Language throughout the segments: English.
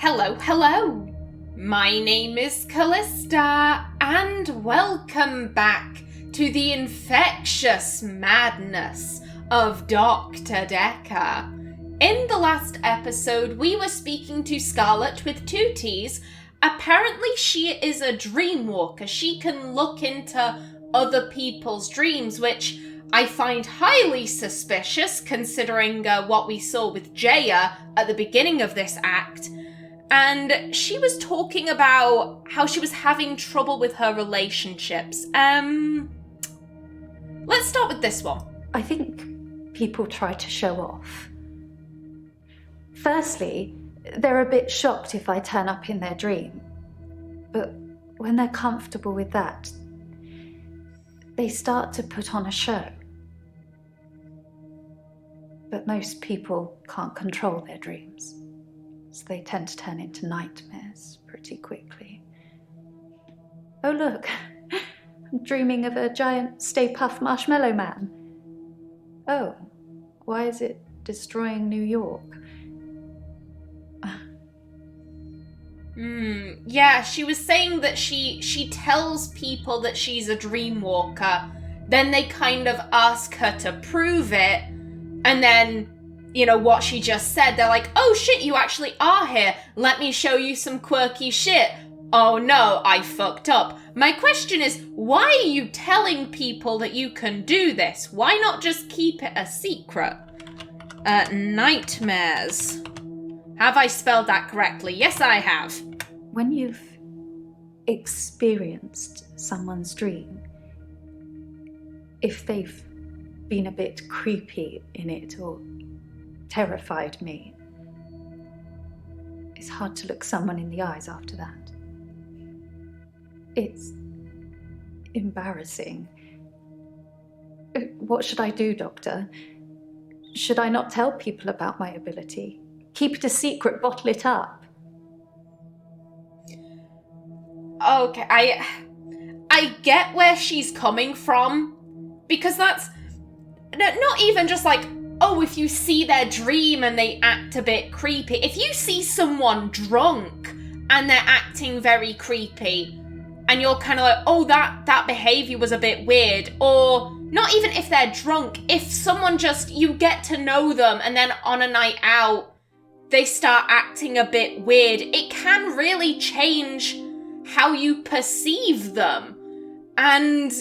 Hello, hello! My name is Callista, and welcome back to the infectious madness of Dr. Dekker. In the last episode, we were speaking to Scarlett with 2 T's. Apparently she is a dream walker. She can look into other people's dreams, which I find highly suspicious considering what we saw with Jaya at the beginning of this act. And she was talking about how she was having trouble with her relationships. Let's start with this one. I think people try to show off. Firstly, they're a bit shocked if I turn up in their dream. But when they're comfortable with that, they start to put on a show. But most people can't control their dreams, so they tend to turn into nightmares pretty quickly. Oh look, I'm dreaming of a giant Stay Puft Marshmallow Man. Oh, why is it destroying New York? Yeah, she was saying that she tells people that she's a dream walker, then they kind of ask her to prove it, and then, you know, what she just said, they're like, oh shit, you actually are here, let me show you some quirky shit. Oh no, I fucked up. My question is, why are you telling people that you can do this? Why not just keep it a secret? Nightmares. Have I spelled that correctly? Yes, I have. When you've experienced someone's dream, if they've been a bit creepy in it or terrified me, it's hard to look someone in the eyes after that. It's embarrassing. What should I do, Doctor? Should I not tell people about my ability? Keep it a secret, bottle it up? Okay, I get where she's coming from, because that's not even just like, oh, if you see their dream and they act a bit creepy. If you see someone drunk and they're acting very creepy, and you're kind of like, oh, that behavior was a bit weird, or not even if they're drunk, if someone just, you get to know them and then on a night out, they start acting a bit weird, it can really change how you perceive them. And,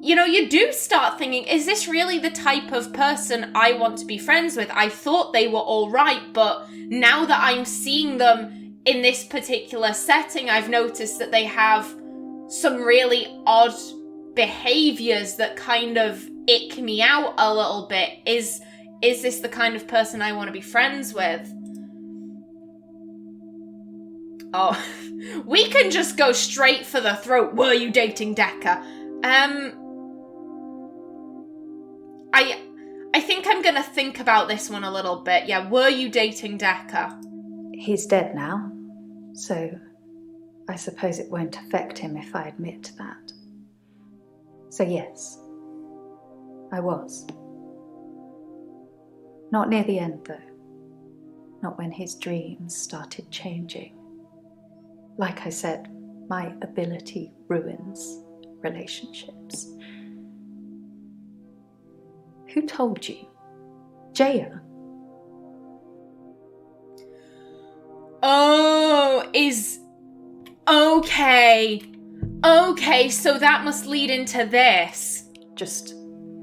you know, you do start thinking, is this really the type of person I want to be friends with? I thought they were all right, but now that I'm seeing them in this particular setting, I've noticed that they have some really odd behaviors that kind of ick me out a little bit. Is this the kind of person I want to be friends with? Oh, we can just go straight for the throat. Were you dating Dekker? I think I'm gonna think about this one a little bit. Yeah, were you dating Dekker? He's dead now, so I suppose it won't affect him if I admit that. So yes, I was. Not near the end, though. Not when his dreams started changing. Like I said, my ability ruins relationships. Who told you? Jaya? Oh, okay. Okay, so that must lead into this. Just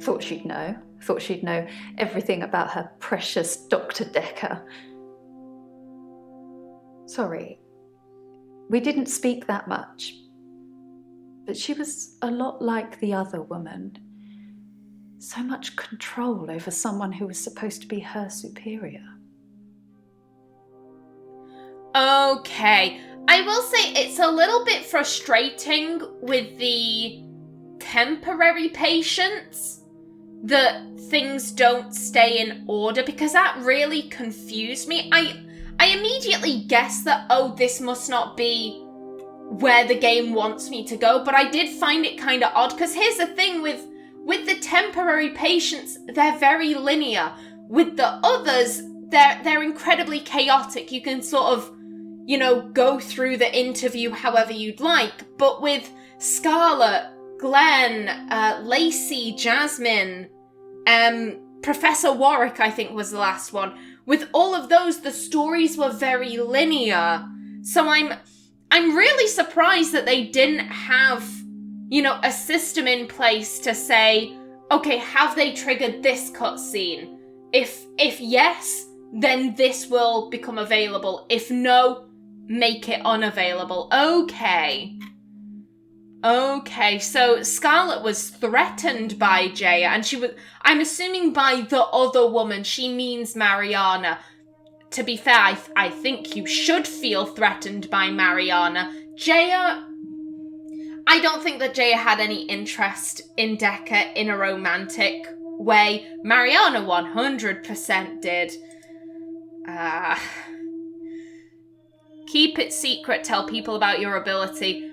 thought she'd know. Thought she'd know everything about her precious Dr. Dekker. Sorry, we didn't speak that much. But she was a lot like the other woman. So much control over someone who was supposed to be her superior. Okay, I will say it's a little bit frustrating with the temporary patients that things don't stay in order, because that really confused me. I immediately guessed that, oh, this must not be where the game wants me to go, but I did find it kind of odd, because here's the thing with the temporary patients, they're very linear. With the others, they're incredibly chaotic. You can sort of, go through the interview however you'd like. But with Scarlett, Glenn, Lacey, Jasmine, Professor Warwick, I think was the last one. With all of those, the stories were very linear. So I'm really surprised that they didn't have, a system in place to say, okay, have they triggered this cutscene? If yes, then this will become available. If no, make it unavailable. Okay, so Scarlett was threatened by Jaya, and I'm assuming by the other woman, she means Mariana. To be fair, I think you should feel threatened by Mariana. Jaya, I don't think that Jaya had any interest in Dekker in a romantic way. Mariana 100% did. Keep it secret, tell people about your ability.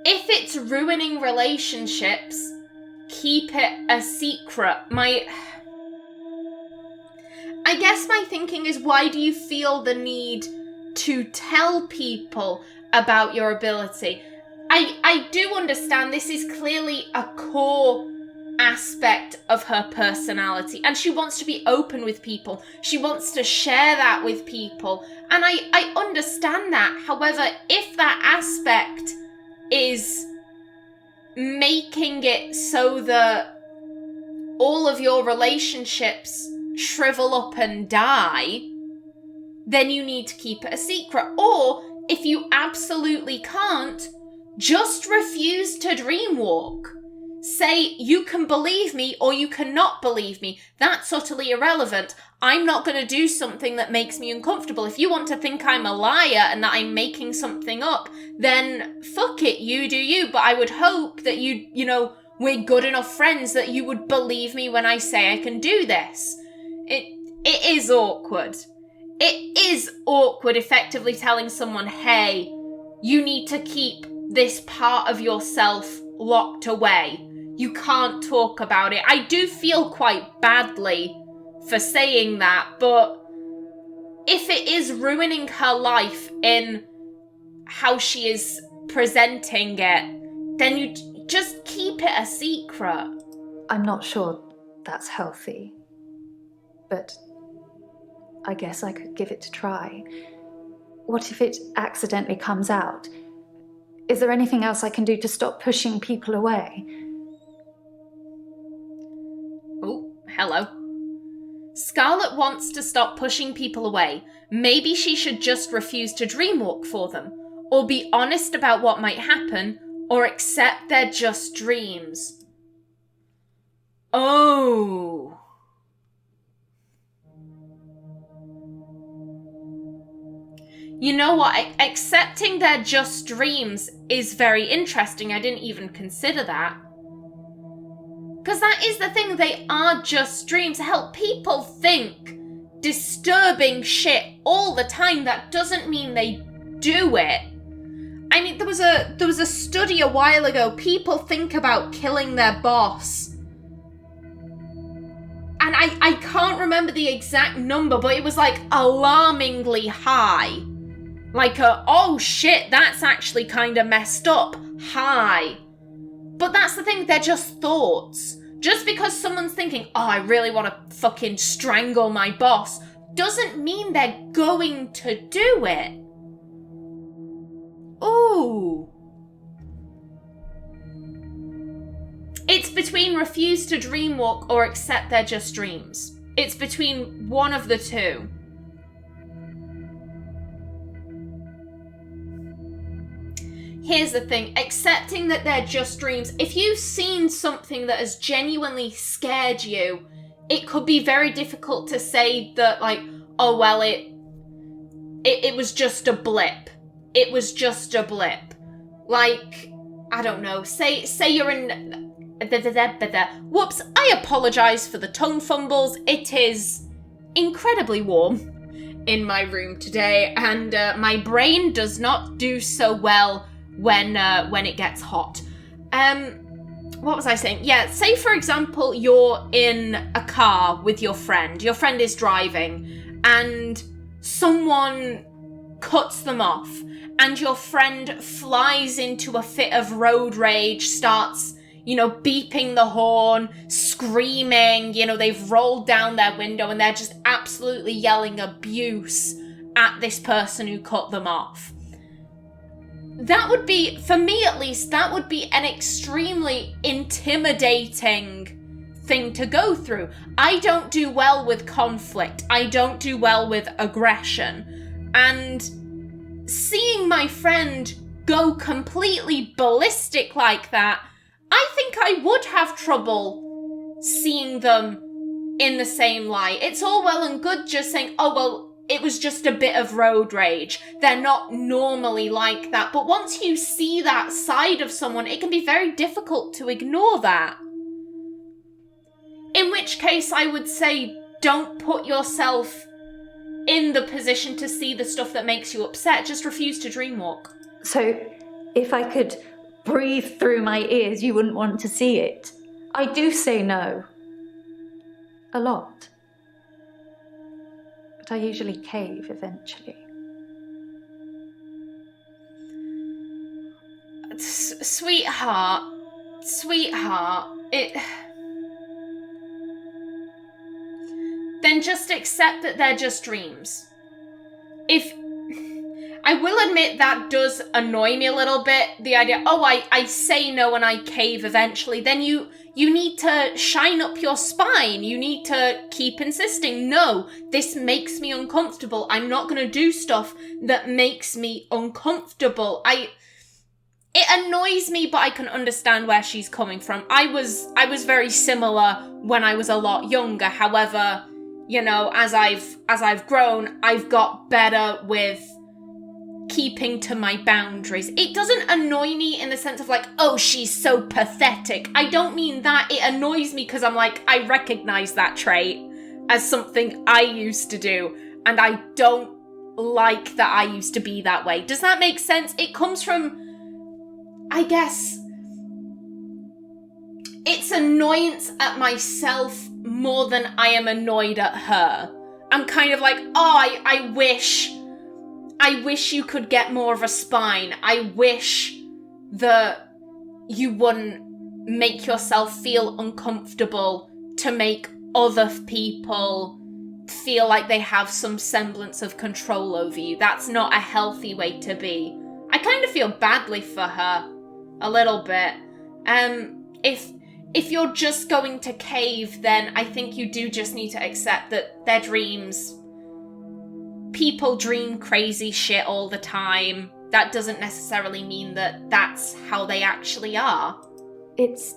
If it's ruining relationships, keep it a secret. I guess my thinking is, why do you feel the need to tell people about your ability? I do understand this is clearly a core aspect of her personality, and she wants to be open with people. She wants to share that with people, and I understand that. However, if that aspect is making it so that all of your relationships shrivel up and die, then you need to keep it a secret. Or, if you absolutely can't, just refuse to dreamwalk. Say, you can believe me or you cannot believe me. That's utterly irrelevant. I'm not going to do something that makes me uncomfortable. If you want to think I'm a liar and that I'm making something up, then fuck it, you do you. But I would hope that we're good enough friends that you would believe me when I say I can do this. It is awkward. It is awkward effectively telling someone, hey, you need to keep this part of yourself locked away. You can't talk about it. I do feel quite badly for saying that, but if it is ruining her life in how she is presenting it, then you just keep it a secret. I'm not sure that's healthy, but I guess I could give it a try. What if it accidentally comes out? Is there anything else I can do to stop pushing people away? Oh, hello. Scarlett wants to stop pushing people away. Maybe she should just refuse to dreamwalk for them, or be honest about what might happen, or accept they're just dreams. Oh. You know what? Accepting they're just dreams is very interesting. I didn't even consider that. Because that is the thing, they are just dreams. Hell, people think disturbing shit all the time. That doesn't mean they do it. I mean, there was a study a while ago. People think about killing their boss. And I can't remember the exact number, but it was like alarmingly high. Like oh shit, that's actually kind of messed up. High. But that's the thing, they're just thoughts. Just because someone's thinking, oh, I really want to fucking strangle my boss, doesn't mean they're going to do it. Ooh. It's between refuse to dreamwalk or accept they're just dreams. It's between one of the two. Here's the thing, accepting that they're just dreams. If you've seen something that has genuinely scared you, it could be very difficult to say that, like, oh, well, it was just a blip. It was just a blip. Like, I don't know, say you're in... Whoops, I apologise for the tongue fumbles. It is incredibly warm in my room today, and my brain does not do so well when it gets hot. What was I saying? Yeah, say for example you're in a car with your friend is driving, and someone cuts them off, and your friend flies into a fit of road rage, starts, beeping the horn, screaming, they've rolled down their window and they're just absolutely yelling abuse at this person who cut them off. That would be, for me at least, that would be an extremely intimidating thing to go through. I don't do well with conflict. I don't do well with aggression. And seeing my friend go completely ballistic like that, I think I would have trouble seeing them in the same light. It's all well and good just saying, oh, well, it was just a bit of road rage. They're not normally like that. But once you see that side of someone, it can be very difficult to ignore that. In which case, I would say, don't put yourself in the position to see the stuff that makes you upset. Just refuse to dreamwalk. So, if I could breathe through my ears, you wouldn't want to see it. I do say no. A lot. But I usually cave eventually. Sweetheart, then just accept that they're just dreams. I will admit that does annoy me a little bit, the idea, I say no and I cave eventually, then you need to shine up your spine. You need to keep insisting, no, this makes me uncomfortable. I'm not going to do stuff that makes me uncomfortable. It annoys me, but I can understand where she's coming from. I was very similar when I was a lot younger. However, as I've grown, I've got better with keeping to my boundaries. It doesn't annoy me in the sense of like, oh, she's so pathetic. I don't mean that. It annoys me because I'm like, I recognize that trait as something I used to do, and I don't like that I used to be that way. Does that make sense? It comes from, I guess, it's annoyance at myself more than I am annoyed at her. I'm kind of like, oh, I wish you could get more of a spine. I wish that you wouldn't make yourself feel uncomfortable to make other people feel like they have some semblance of control over you. That's not a healthy way to be. I kind of feel badly for her. A little bit. If you're just going to cave, then I think you do just need to accept that they're dreams. People dream crazy shit all the time. That doesn't necessarily mean that that's how they actually are. It's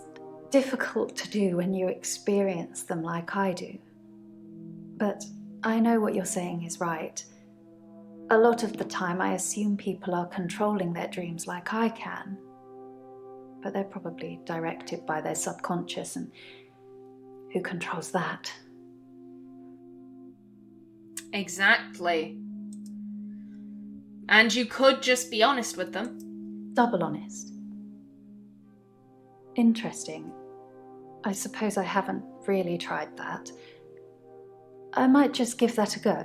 difficult to do when you experience them like I do. But I know what you're saying is right. A lot of the time I assume people are controlling their dreams like I can. But they're probably directed by their subconscious, and who controls that? Exactly. And you could just be honest with them. Double honest. Interesting. I suppose I haven't really tried that. I might just give that a go.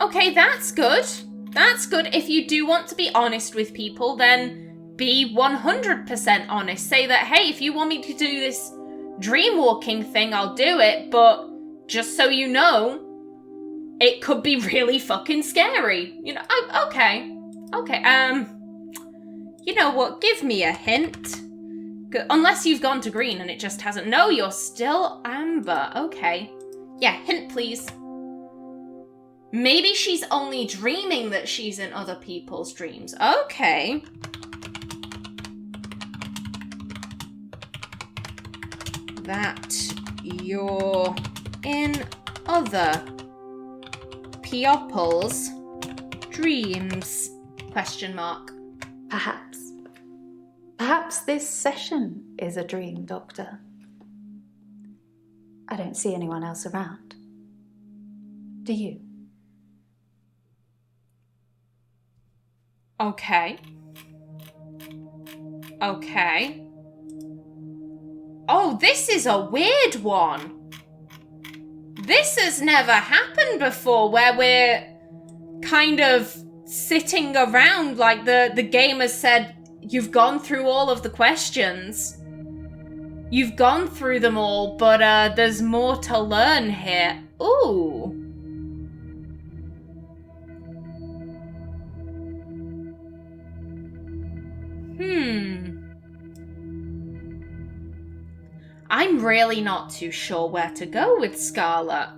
Okay, that's good. That's good. If you do want to be honest with people, then be 100% honest. Say that, hey, if you want me to do this dream walking thing, I'll do it, but just so you know, it could be really fucking scary. Okay. You know what? Give me a hint. Unless you've gone to green and it just hasn't. No, you're still amber. Okay. Yeah, hint please. Maybe she's only dreaming that she's in other people's dreams. Okay. That you're in other people's dreams? Question mark. Perhaps. Perhaps this session is a dream, Doctor. I don't see anyone else around. Do you? Okay. Oh, this is a weird one. This has never happened before, where we're kind of sitting around like the game has said, you've gone through all of the questions. You've gone through them all, but there's more to learn here. Ooh. I'm really not too sure where to go with Scarlett.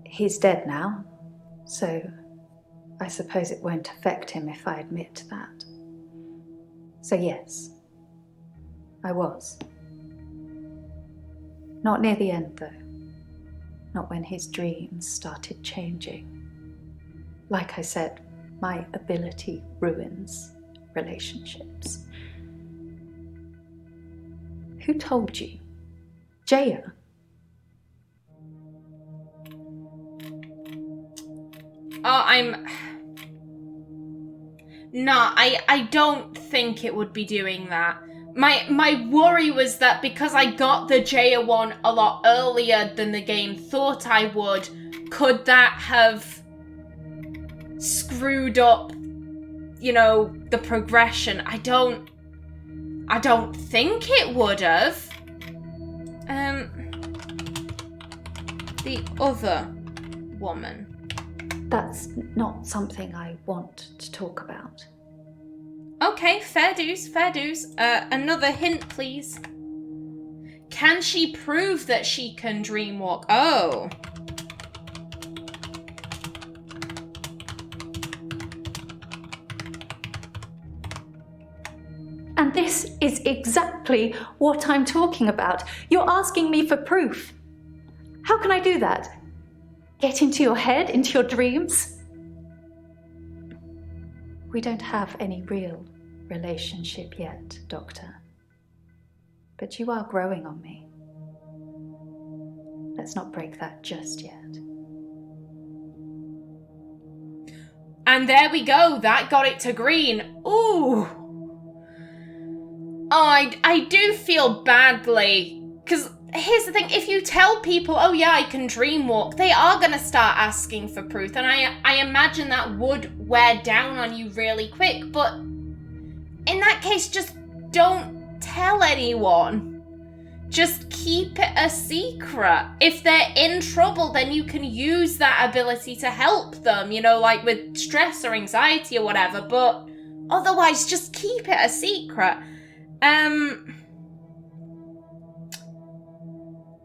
He's dead now, so I suppose it won't affect him if I admit that. So yes, I was. Not near the end, though. Not when his dreams started changing. Like I said, my ability ruins relationships. Who told you? Jaya? Oh, No, I don't think it would be doing that. My worry was that because I got the Jaya one a lot earlier than the game thought I would, could that have screwed up, you know, the progression? I don't think it would have. The other woman. That's not something I want to talk about. Okay, fair dues, fair dues. Another hint, please. Can she prove that she can dreamwalk? Oh. And this is exactly what I'm talking about. You're asking me for proof. How can I do that? Get into your head, into your dreams? We don't have any real relationship yet, Doctor. But you are growing on me. Let's not break that just yet. And there we go. That got it to green. Ooh. Oh, I do feel badly. Because here's the thing. If you tell people, oh yeah, I can dreamwalk, they are going to start asking for proof. And I imagine that would wear down on you really quick. But in that case, just don't tell anyone. Just keep it a secret. If they're in trouble, then you can use that ability to help them, you know, like with stress or anxiety or whatever. But otherwise, just keep it a secret.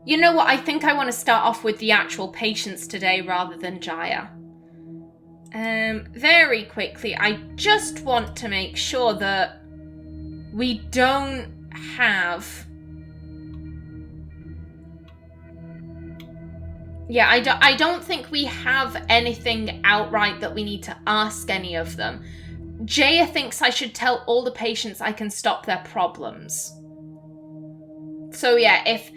You know what? I think I want to start off with the actual patients today rather than Jaya. Very quickly, I just want to make sure that we don't have... Yeah, I don't think we have anything outright that we need to ask any of them. Jaya thinks I should tell all the patients I can stop their problems. So yeah, if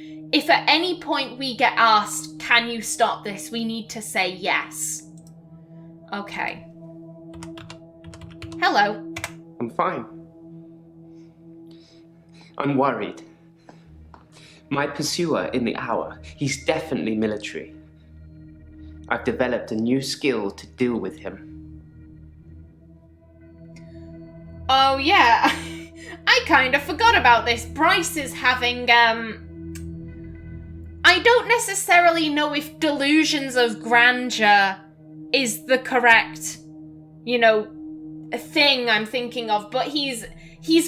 at any point we get asked, can you stop this, we need to say yes. Okay. Hello. I'm fine. I'm worried. My pursuer in the hour, he's definitely military. I've developed a new skill to deal with him. Oh yeah, I kind of forgot about this. Bryce is having, I don't necessarily know if delusions of grandeur is the correct, you know, thing I'm thinking of, but he's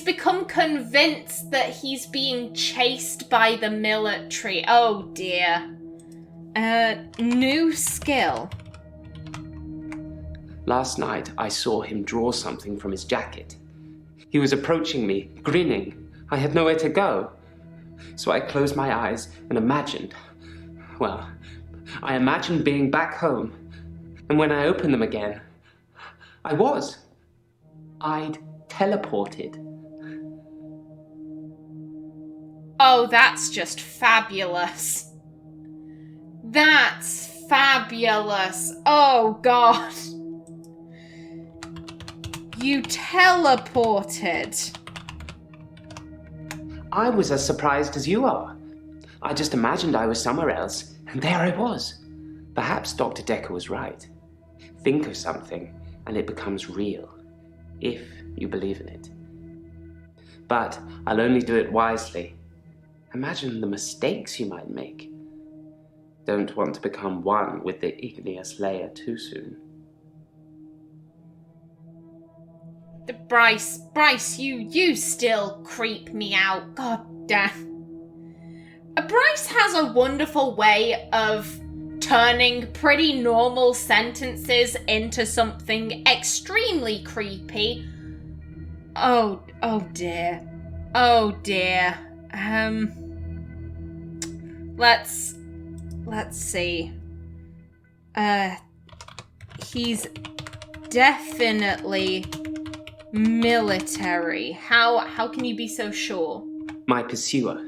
become convinced that he's being chased by the military. Oh dear. New skill. Last night, I saw him draw something from his jacket. He was approaching me, grinning. I had nowhere to go. So I closed my eyes and imagined. Well, I imagined being back home. And when I opened them again, I'd teleported. Oh, that's just fabulous. That's fabulous. Oh, God. You teleported. I was as surprised as you are. I just imagined I was somewhere else, and there I was. Perhaps Dr. Dekker was right. Think of something, and it becomes real, if you believe in it. But I'll only do it wisely. Imagine the mistakes you might make. Don't want to become one with the igneous layer too soon. Bryce, you still creep me out. God damn. Bryce has a wonderful way of turning pretty normal sentences into something extremely creepy. Oh dear. Oh dear. Let's see. He's definitely military. How can you be so sure? My pursuer.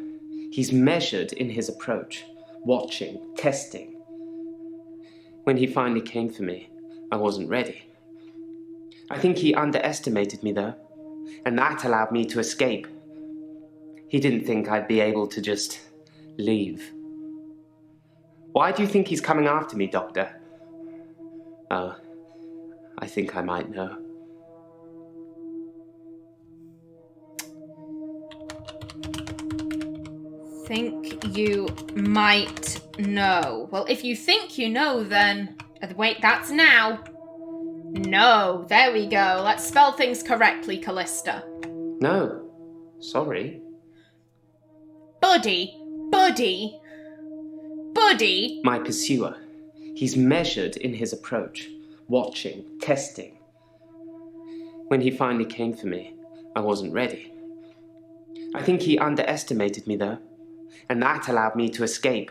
He's measured in his approach, watching, testing. When he finally came for me, I wasn't ready. I think he underestimated me, though, and that allowed me to escape. He didn't think I'd be able to just leave. Why do you think he's coming after me, Doctor? Oh, I think I might know. Think you might know. Well, if you think you know, then... Wait, that's now. No, there we go. Let's spell things correctly, Callista. No, sorry. Buddy. My pursuer. He's measured in his approach, watching, testing. When he finally came for me, I wasn't ready. I think he underestimated me, though, and that allowed me to escape.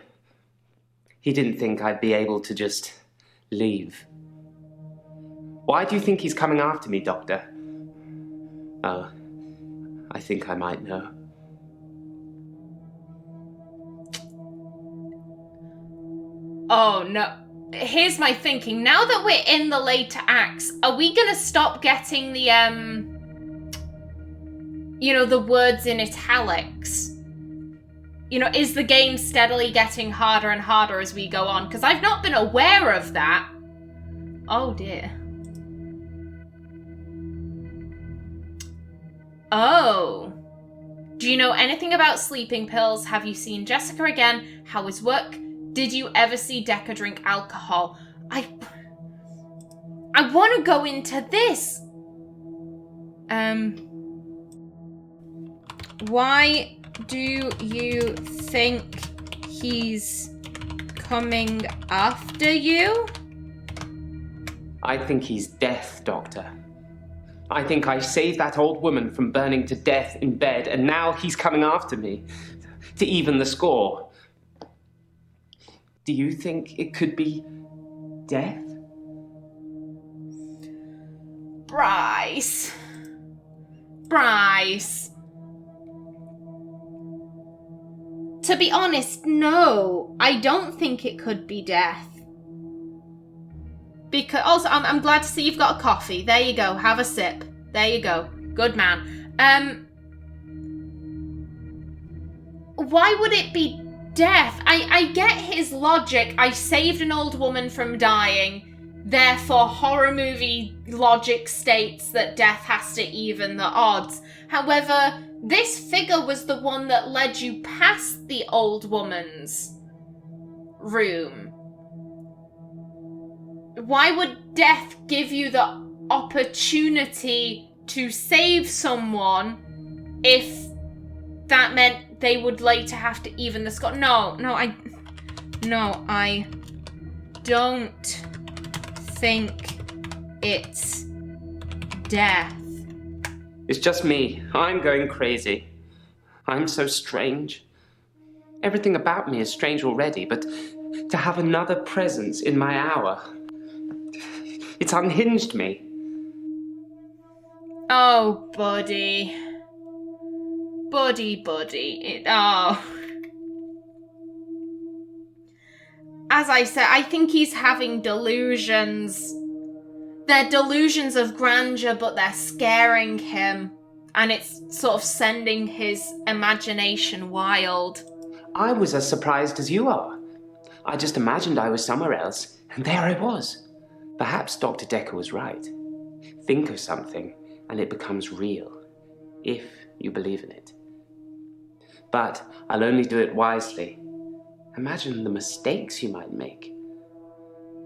He didn't think I'd be able to just leave. Why do you think he's coming after me, Doctor? Oh, I think I might know. Oh, no. Here's my thinking. Now that we're in the later acts, are we gonna stop getting the, the words in italics? Is the game steadily getting harder and harder as we go on? Because I've not been aware of that. Oh, dear. Oh. Do you know anything about sleeping pills? Have you seen Jessica again? How is work? Did you ever see Dekker drink alcohol? I want to go into this. Why do you think he's coming after you? I think he's death, Doctor. I think I saved that old woman from burning to death in bed, and now he's coming after me to even the score. Do you think it could be death? Bryce. To be honest, no. I don't think it could be death. Because also, I'm glad to see you've got a coffee. There you go. Have a sip. There you go. Good man. Why would it be death? I get his logic. I saved an old woman from dying. Therefore, horror movie logic states that death has to even the odds. However, this figure was the one that led you past the old woman's room. Why would death give you the opportunity to save someone if that meant they would later have to even the score? No, I don't think it's death. It's just me. I'm going crazy. I'm so strange. Everything about me is strange already, but to have another presence in my hour, it's unhinged me. Oh, buddy. Buddy. As I said, I think he's having delusions. They're delusions of grandeur, but they're scaring him. And it's sort of sending his imagination wild. I was as surprised as you are. I just imagined I was somewhere else, and there I was. Perhaps Dr. Dekker was right. Think of something, and it becomes real, if you believe in it. But I'll only do it wisely. Imagine the mistakes you might make.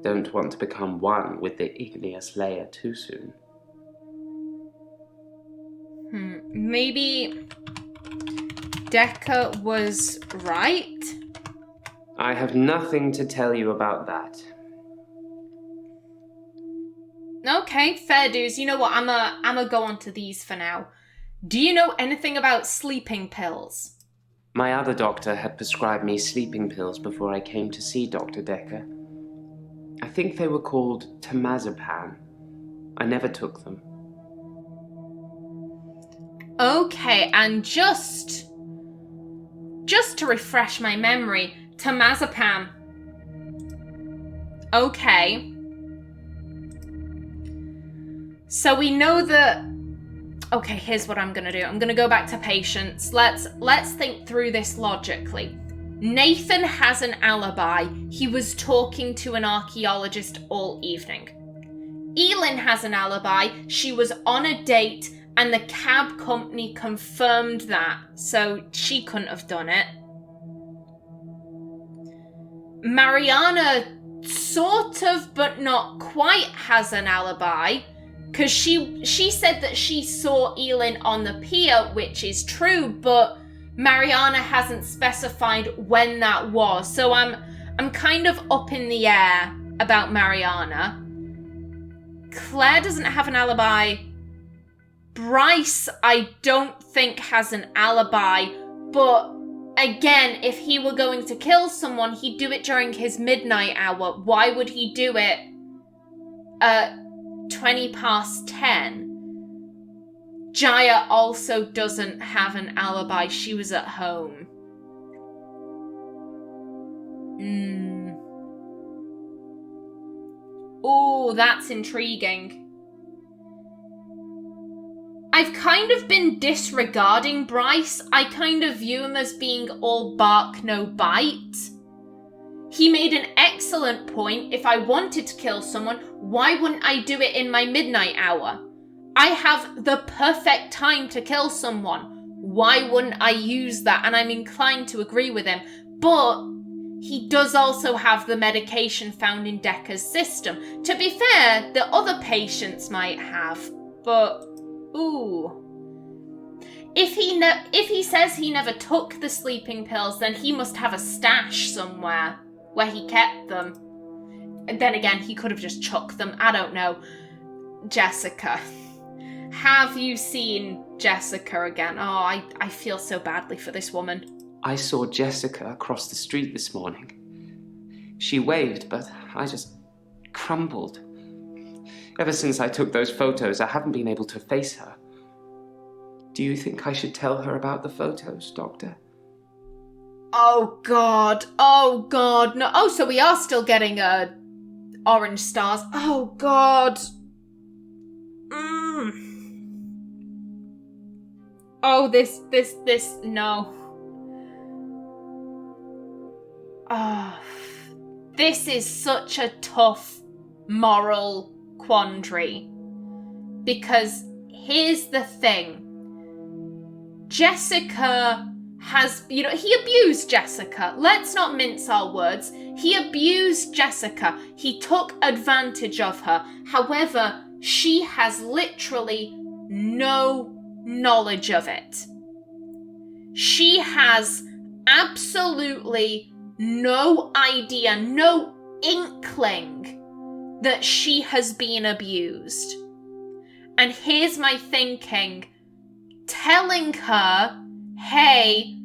Don't want to become one with the igneous layer too soon. Maybe Dekker was right? I have nothing to tell you about that. Okay, fair dues. You know what? I'ma go on to these for now. Do you know anything about sleeping pills? My other doctor had prescribed me sleeping pills before I came to see Dr. Dekker. I think they were called temazepam. I never took them. Okay, and just to refresh my memory, temazepam. Okay. So we know that... Okay, here's what I'm gonna do. I'm gonna go back to patients. Let's think through this logically. Nathan has an alibi. He was talking to an archaeologist all evening. Elin has an alibi. She was on a date and the cab company confirmed that, so she couldn't have done it. Mariana sort of, but not quite, has an alibi, because she said that she saw Elin on the pier, which is true, but Mariana hasn't specified when that was, so I'm kind of up in the air about Mariana. Claire doesn't have an alibi. Bryce, I don't think, has an alibi, but again, if he were going to kill someone, he'd do it during his midnight hour. Why would he do it at 10:20? Jaya also doesn't have an alibi. She was at home. Oh, that's intriguing. I've kind of been disregarding Bryce. I kind of view him as being all bark, no bite. He made an excellent point. If I wanted to kill someone, why wouldn't I do it in my midnight hour? I have the perfect time to kill someone. Why wouldn't I use that? And I'm inclined to agree with him. But he does also have the medication found in Dekker's system. To be fair, the other patients might have, but... Ooh. If he says he never took the sleeping pills, then he must have a stash somewhere where he kept them. And then again, he could have just chucked them. I don't know. Jessica. Have you seen Jessica again? Oh, I feel so badly for this woman. I saw Jessica across the street this morning. She waved, but I just crumbled. Ever since I took those photos, I haven't been able to face her. Do you think I should tell her about the photos, Doctor? Oh God, no. Oh, so we are still getting orange stars. Oh God. Oh, this, no. Oh, this is such a tough moral quandary, because here's the thing. Jessica has, he abused Jessica. Let's not mince our words. He abused Jessica. He took advantage of her. However, she has literally no knowledge of it. She has absolutely no idea, no inkling that she has been abused. And here's my thinking. Telling her, hey,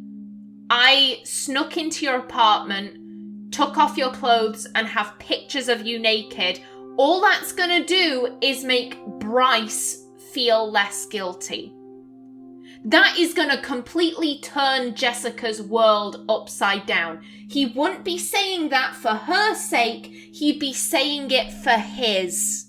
I snuck into your apartment, took off your clothes, and have pictures of you naked, all that's gonna do is make Bryce feel less guilty. That is gonna completely turn Jessica's world upside down. He wouldn't be saying that for her sake, he'd be saying it for his.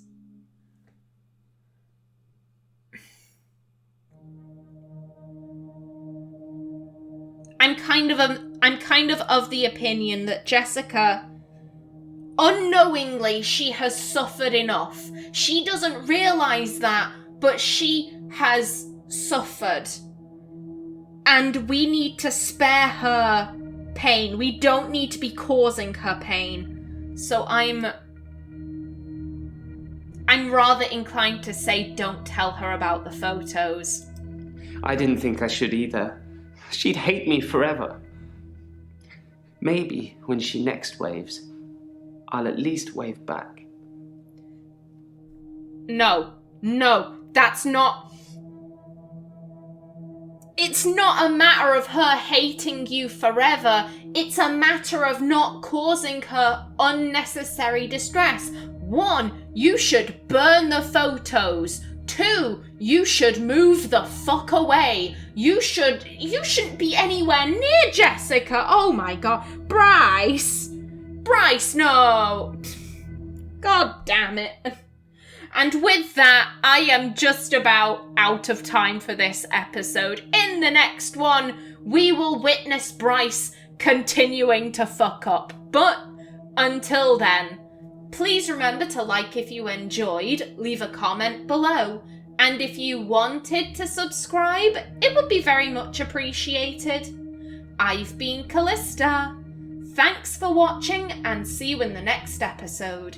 I'm kind of the opinion that Jessica, unknowingly, she has suffered enough. She doesn't realise that, but she has suffered. And we need to spare her pain. We don't need to be causing her pain. So I'm rather inclined to say don't tell her about the photos. I didn't think I should either. She'd hate me forever. Maybe when she next waves, I'll at least wave back. No, that's not... It's not a matter of her hating you forever. It's a matter of not causing her unnecessary distress. 1, you should burn the photos. 2, you should move the fuck away. You shouldn't be anywhere near Jessica. Oh my god. Bryce, no. God damn it. And with that, I am just about out of time for this episode. In the next one, we will witness Bryce continuing to fuck up. But until then, please remember to like if you enjoyed, leave a comment below. And if you wanted to subscribe, it would be very much appreciated. I've been Callista. Thanks for watching and see you in the next episode.